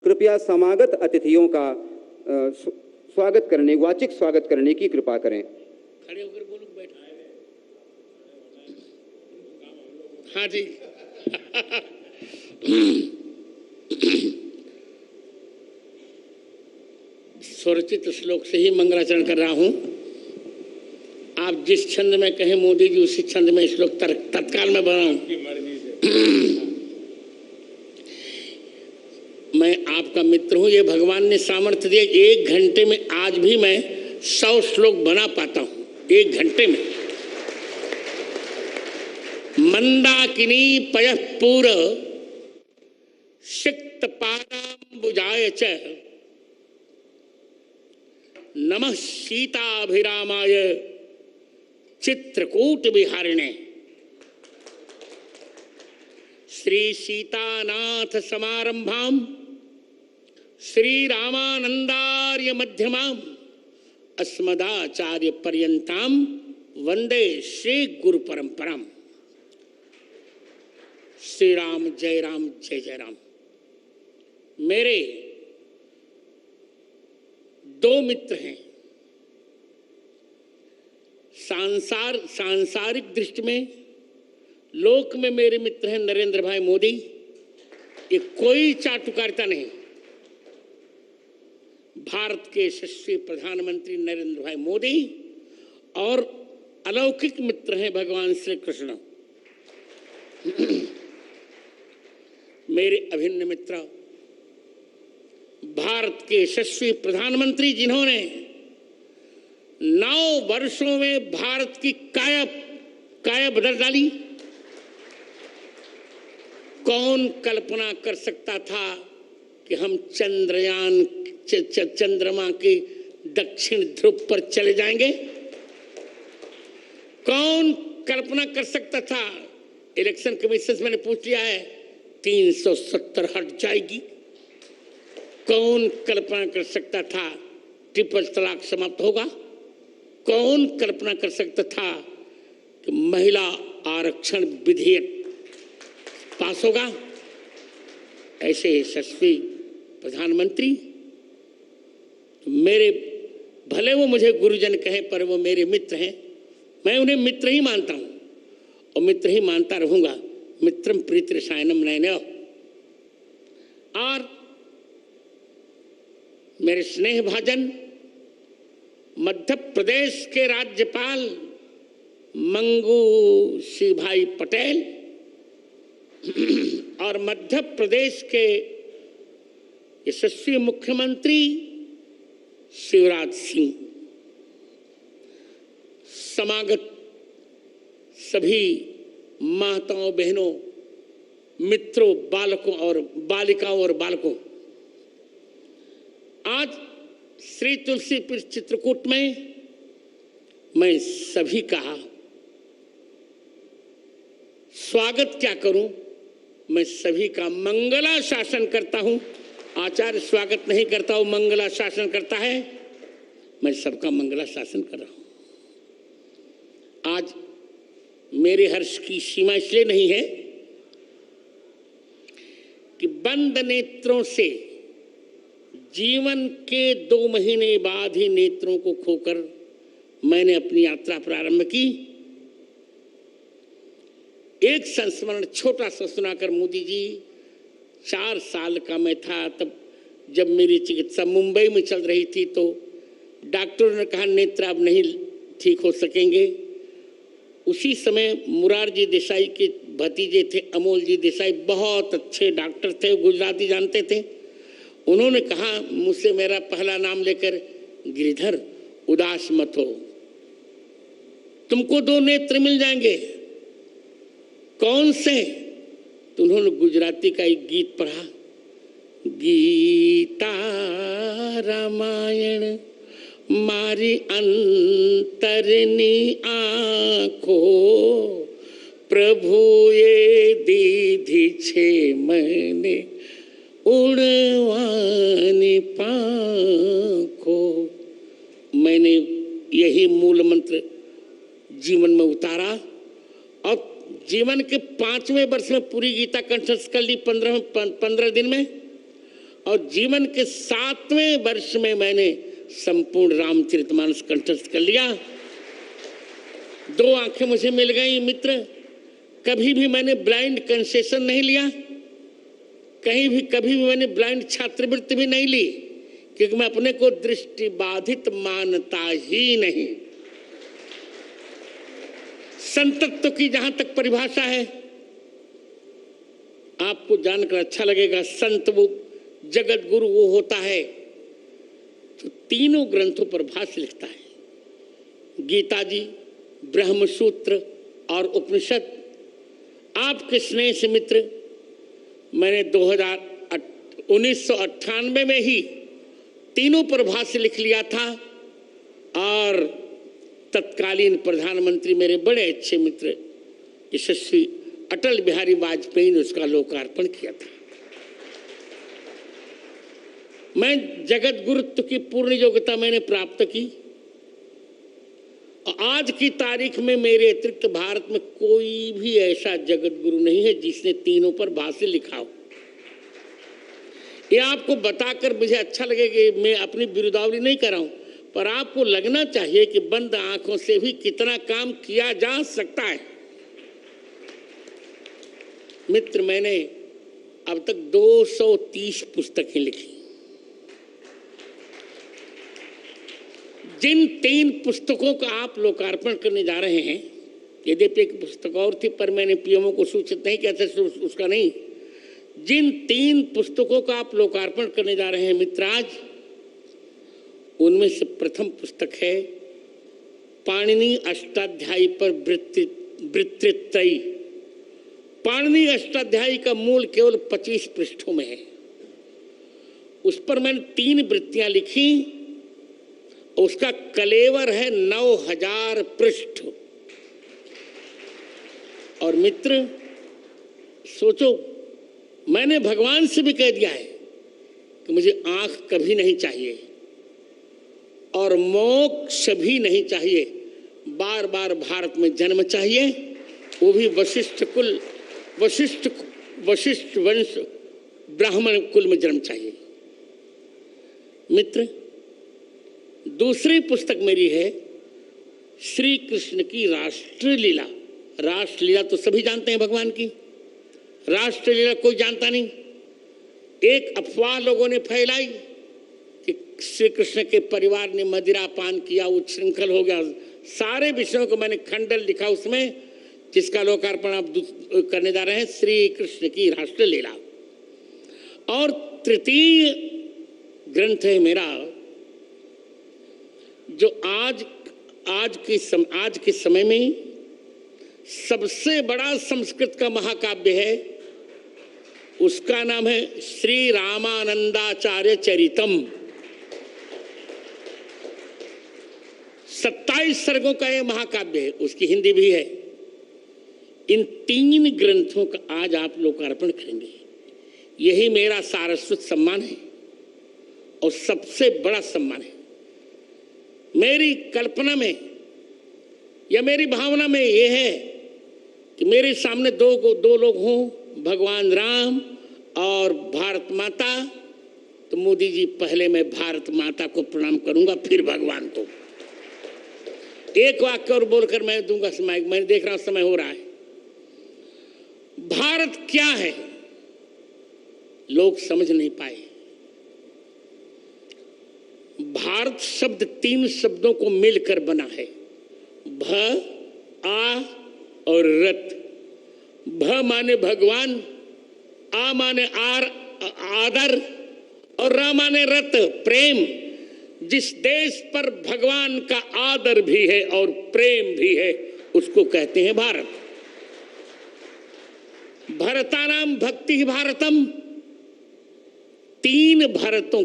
कृपया समागत अतिथियों का स्वागत करने, वाचिक स्वागत करने की कृपा करें। खड़े होकर बोलो, बैठा है। हाँ जी। स्वरचित श्लोक से ही मंगलाचरण कर रहा हूं। आप जिस छंद में कहें मोदी जी उसी छंद में श्लोक तत्काल में बनाऊं। मैं आपका मित्र हूं, ये भगवान ने सामर्थ्य दिया। 1 घंटे में आज भी मैं 100 श्लोक बना पाता हूं, 1 घंटे में। मंदाकिनी पयः पूर सिक्त पादाम्बुजाय च नमः सीताभिरामाय चित्रकूट विहारिणे। श्री सीतानाथ समारंभाम श्री रामानंदार्य मध्यमाम अस्मदाचार्य पर्यंताम वंदे श्री गुरु परंपराम। श्री राम जय राम। मेरे 2 मित्र हैं। सांसारिक दृष्टि में, लोक में मेरे मित्र हैं नरेंद्र भाई मोदी। ये कोई चाटुकारिता नहीं। भारत के यशस्वी प्रधानमंत्री नरेंद्र भाई मोदी और अलौकिक मित्र हैं भगवान श्री कृष्ण। मेरे अभिन्न मित्र भारत के यशस्वी प्रधानमंत्री, जिन्होंने 9 वर्षों में भारत की काया बदल डाली। कौन कल्पना कर सकता था कि हम चंद्रमा के दक्षिण ध्रुव पर चले जाएंगे? कौन कल्पना कर सकता था? इलेक्शन कमीशन से मैंने पूछ लिया है, 370 हट जाएगी। कौन कल्पना कर सकता था ट्रिपल तलाक समाप्त होगा? कौन कल्पना कर सकता था कि महिला आरक्षण विधेयक पास होगा? ऐसे यशस्वी प्रधानमंत्री मेरे, भले वो मुझे गुरुजन कहें पर वो मेरे मित्र हैं। मैं उन्हें मित्र ही मानता हूं और मित्र ही मानता रहूंगा। मित्रम प्रीति रसायनम नयनयो। और मेरे स्नेह भाजन मध्य प्रदेश के राज्यपाल मंगू सिंह भाई पटेल और मध्य प्रदेश के यशस्वी मुख्यमंत्री शिवराज सिंह, समागत सभी माताओं, बहनों, मित्रों, बालकों और बालिकाओं और बालकों, आज श्री तुलसीपुर चित्रकूट में मैं सभी का स्वागत क्या करूं, मैं सभी का मंगला शासन करता हूं। आचार्य स्वागत नहीं करता हूं, मंगला शासन करता है। मैं सबका मंगला शासन कर रहा हूं। आज मेरे हर्ष की सीमा इसलिए नहीं है कि बंद नेत्रों से जीवन के 2 महीने बाद ही नेत्रों को खोकर मैंने अपनी यात्रा प्रारंभ की। एक संस्मरण छोटा सा सुनाकर, मोदी जी, 4 साल का मैं था तब, जब मेरी चिकित्सा मुंबई में चल रही थी, तो डॉक्टरों ने कहा नेत्र अब नहीं ठीक हो सकेंगे। उसी समय मुरारजी देसाई के भतीजे थे अमोल जी देसाई, बहुत अच्छे डॉक्टर थे, गुजराती जानते थे। उन्होंने कहा मुझसे, मेरा पहला नाम लेकर, गिरिधर उदास मत हो, तुमको 2 नेत्र मिल जाएंगे। कौन से? तो उन्होंने गुजराती का एक गीत पढ़ा, गीता रामायण मारी अंतरनी आँखो, प्रभु ये दीधी छे मैंने उड़वानी पाँखो। मैंने यही मूल मंत्र जीवन में उतारा और जीवन के 5वें वर्ष में पूरी गीता कंठस्थ कर ली 15 दिन में। और जीवन के 7वें वर्ष में मैंने संपूर्ण रामचरितमानस कंठस्थ कर लिया। 2 आंखें मुझे मिल गई मित्र। कभी भी मैंने ब्लाइंड कंसेशन नहीं लिया, कभी भी मैंने ब्लाइंड छात्रवृत्ति भी नहीं ली, क्योंकि मैं अपने को दृष्टि बाधित मानता ही नहीं। संतत्व की जहां तक परिभाषा है, आपको जानकर अच्छा लगेगा। संत वो जगत गुरु वो होता है जो तीनों ग्रंथों पर भाष्य लिखता है, गीता जी, ब्रह्मसूत्र और उपनिषद। आपके स्नेह से मित्र, मैंने 1998 में ही तीनों पर भाष्य लिख लिया था और तत्कालीन प्रधानमंत्री मेरे बड़े अच्छे मित्र यशस्वी अटल बिहारी वाजपेयी ने उसका लोकार्पण किया था। मैं जगत गुरुत्व की पूर्ण योग्यता मैंने प्राप्त की और आज की तारीख में मेरे अतिरिक्त भारत में कोई भी ऐसा जगत गुरु नहीं है जिसने तीनों पर भाष्य लिखा हो। ये आपको बताकर मुझे अच्छा लगेगा कि मैं अपनी बिरुदावली नहीं कर रहा हूं, पर आपको लगना चाहिए कि बंद आंखों से भी कितना काम किया जा सकता है। मित्र, मैंने अब तक 230 पुस्तकें लिखी। जिन 3 पुस्तकों का आप लोकार्पण करने जा रहे हैं, यद्यपि एक पुस्तक और थी पर मैंने पीएमओ को सूचित नहीं किया था, उसका नहीं। जिन 3 पुस्तकों का आप लोकार्पण करने जा रहे हैं मित्राज, उनमें से प्रथम पुस्तक है पाणिनि अष्टाध्यायी पर वृत्तित्रयी। पाणिनि अष्टाध्यायी का मूल केवल 25 पृष्ठों में है। उस पर मैंने 3 वृत्तियां लिखी। उसका कलेवर है 9000 पृष्ठ। और मित्र सोचो, मैंने भगवान से भी कह दिया है कि मुझे आंख कभी नहीं चाहिए और मोक्ष भी नहीं चाहिए, बार बार भारत में जन्म चाहिए, वो भी वशिष्ठ वंश ब्राह्मण कुल में जन्म चाहिए। मित्र, दूसरी पुस्तक मेरी है श्री कृष्ण की राष्ट्रलीला। राष्ट्रलीला तो सभी जानते हैं भगवान की, राष्ट्रलीला कोई जानता नहीं। एक अफवाह लोगों ने फैलाई कि श्री कृष्ण के परिवार ने मदिरा पान किया, उच्छृंखल हो गया। सारे विषयों को मैंने खंडन लिखा उसमें, जिसका लोकार्पण आप करने जा रहे हैं, श्री कृष्ण की राष्ट्रलीला। और तृतीय ग्रंथ है मेरा, जो आज के समय में सबसे बड़ा संस्कृत का महाकाव्य है। उसका नाम है श्री रामानंदाचार्य चरितम। 27 सर्गों का यह महाकाव्य है, उसकी हिंदी भी है। इन 3 ग्रंथों का आज आप लोकार्पण करेंगे। यही मेरा सारस्वत सम्मान है और सबसे बड़ा सम्मान है। मेरी कल्पना में या मेरी भावना में यह है कि मेरे सामने दो लोग हों, भगवान राम और भारत माता। तो मोदी जी, पहले मैं भारत माता को प्रणाम करूंगा, फिर भगवान को। एक वाक्य और बोलकर मैं दूंगा समय। मैं देख रहा हूं समय हो रहा है। भारत क्या है लोग समझ नहीं पाए। भारत शब्द 3 शब्दों को मिलकर बना है, भ, आ और रत। भ माने भगवान, आ माने आदर और र माने रत, प्रेम। जिस देश पर भगवान का आदर भी है और प्रेम भी है, उसको कहते हैं भारत। भरतानाम भक्ति भारतम। 3 भरतों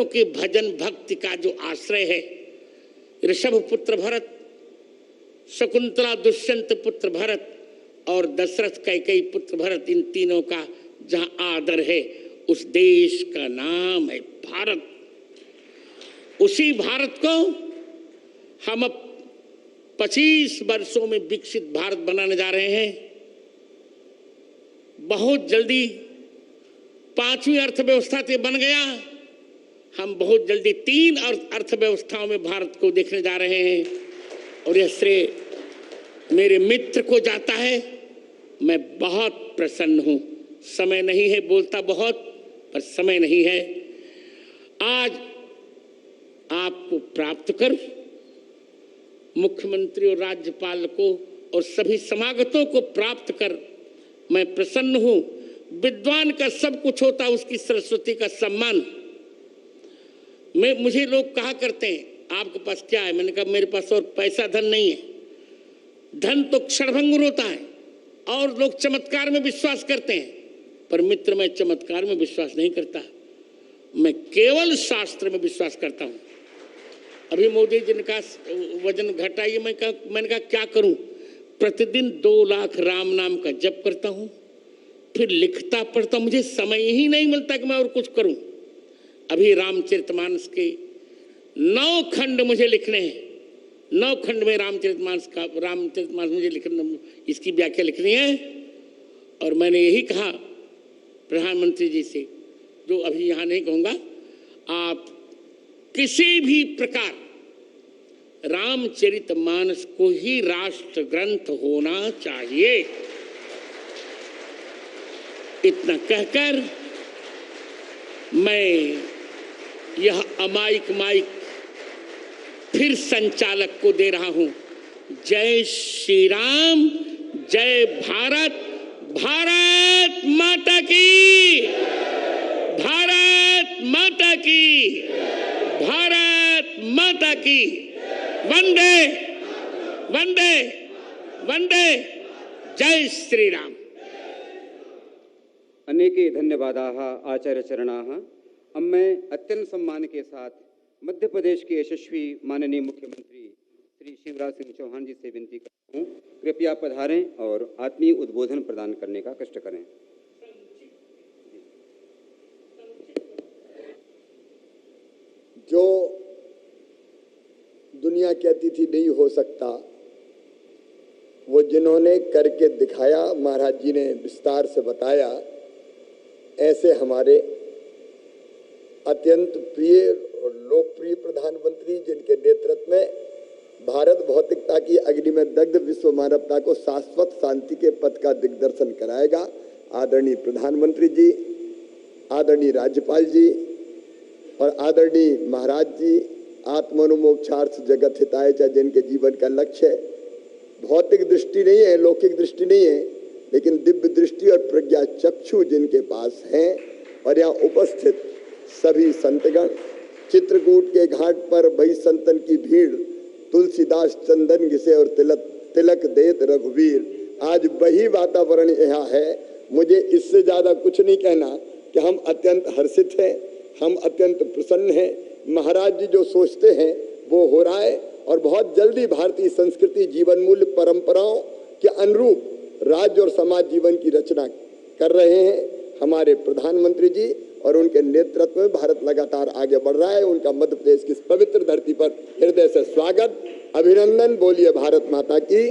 के भजन भक्ति का जो आश्रय है, ऋषभ पुत्र भरत, शकुंतला दुष्यंत पुत्र भरत और दशरथ कैकेयी पुत्र भरत, इन तीनों का जहां आदर है, उस देश का नाम है भारत। उसी भारत को हम अब 25 वर्षों में विकसित भारत बनाने जा रहे हैं। बहुत जल्दी 5वीं अर्थव्यवस्था से बन गया। हम बहुत जल्दी 3 अर्थव्यवस्थाओं में भारत को देखने जा रहे हैं और यह श्रेय मेरे मित्र को जाता है। मैं बहुत प्रसन्न हूं। समय नहीं है, बोलता बहुत पर समय नहीं है। आज आपको प्राप्त कर, मुख्यमंत्री और राज्यपाल को और सभी समागतों को प्राप्त कर मैं प्रसन्न हूं। विद्वान का सब कुछ होता, उसकी सरस्वती का सम्मान। मुझे लोग कहा करते हैं आपके पास क्या है, मैंने कहा मेरे पास और पैसा धन नहीं है। धन तो क्षणभंगुर होता है और लोग चमत्कार में विश्वास करते हैं, पर मित्र मैं चमत्कार में विश्वास नहीं करता, मैं केवल शास्त्र में विश्वास करता हूं। अभी मोदी जी ने कहा वजन घटाइए, मैंने कहा क्या करूं? प्रतिदिन 2 लाख राम नाम का जप करता हूं, फिर लिखता पढ़ता, मुझे समय ही नहीं मिलता कि मैं और कुछ करूं। अभी रामचरितमानस के 9 खंड मुझे लिखने हैं। 9 खंड में रामचरितमानस मुझे लिखना, इसकी व्याख्या लिखनी है। और मैंने यही कहा प्रधानमंत्री जी से, जो अभी यहाँ नहीं कहूँगा, आप किसी भी प्रकार रामचरितमानस को ही राष्ट्र ग्रंथ होना चाहिए। इतना कहकर मैं यह अमायिक माइक फिर संचालक को दे रहा हूं। जय श्री राम, जय भारत, भारत माता की, भारत माता की, भारत माता की। वंदे वंदे वंदे, जय श्री राम। अनेके धन्यवादाः आचार्यचरणाः। अब मैं अत्यंत सम्मान के साथ मध्य प्रदेश के यशस्वी माननीय मुख्यमंत्री श्री शिवराज सिंह चौहान जी से विनती करता हूँ, कृपया पधारें और आत्मीय उद्बोधन प्रदान करने का कष्ट करें। जो दुनिया की अतिथि नहीं हो सकता, वो जिन्होंने करके दिखाया, महाराज जी ने विस्तार से बताया, ऐसे हमारे अत्यंत प्रिय और लोकप्रिय प्रधानमंत्री, जिनके नेतृत्व में भारत भौतिकता की अग्नि में दग्ध विश्व मानवता को शाश्वत शांति के पथ का दिग्दर्शन कराएगा। आदरणीय प्रधानमंत्री जी, आदरणीय राज्यपाल जी और आदरणीय महाराज जी, आत्मनुमोक्षार्थ जगत हिताय च, जिनके जीवन का लक्ष्य भौतिक दृष्टि नहीं है, लौकिक दृष्टि नहीं है, लेकिन दिव्य दृष्टि और प्रज्ञा चक्षु जिनके पास हैं। और यहाँ उपस्थित सभी संतगण, चित्रकूट के घाट पर भई संतन की भीड़, तुलसीदास चंदन घिसे और तिलक देत रघुवीर। आज वही वातावरण यहाँ है। मुझे इससे ज्यादा कुछ नहीं कहना कि हम अत्यंत हर्षित हैं, हम अत्यंत प्रसन्न हैं। महाराज जी जो सोचते हैं वो हो रहा है और बहुत जल्दी भारतीय संस्कृति जीवन मूल्य परंपराओं के अनुरूप राज्य और समाज जीवन की रचना कर रहे हैं हमारे प्रधानमंत्री जी, और उनके नेतृत्व में भारत लगातार आगे बढ़ रहा है। उनका मध्य प्रदेश की इस पवित्र धरती पर हृदय से स्वागत, अभिनंदन। बोलिए भारत माता की।